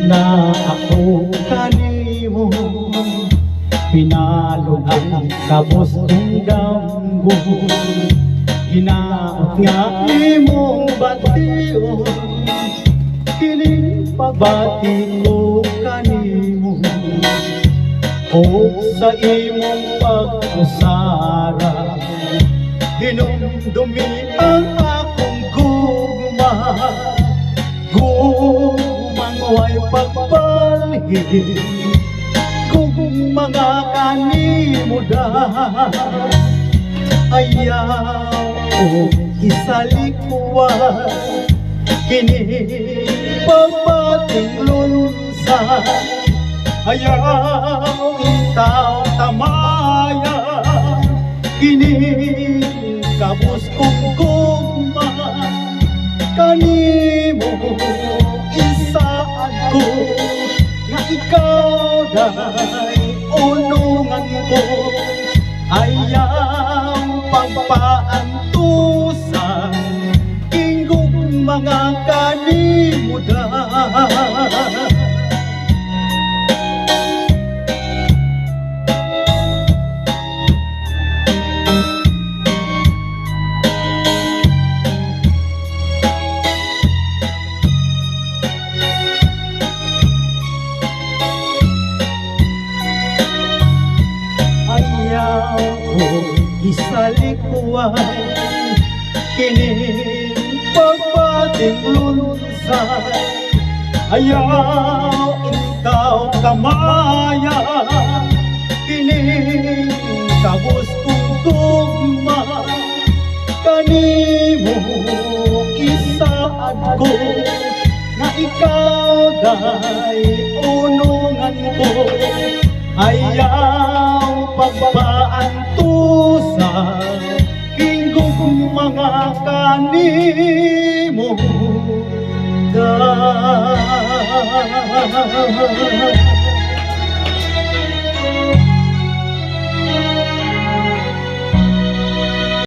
na ako kanimo, pinalunan kabos kong damgo. Hinaot nga imong batiyo, kining pabati ko kanimo. O sa imong pag-usara, dinumdumi ang akong gugma. Gugmang way pagbalhin, kung mga kanimo da. Ayaw ko isalikuan, kini pagbating lunsa. Ayaw itaw tamaya, kini kabus kong gugma. Kanimo isaan ko, nga ikaw dahi unungan ko. Ayaw pagpaantusan, ingong mga kanimo da. Ayaw ko isalikuan, kining pagbating lunsay. Ayaw ikaw tamaya, kining kabus kong gugma. Kanimo isaad ko, nga ikaw dahi unungan ko. Ayaw pagpaantusan, ingong mga kanimo da.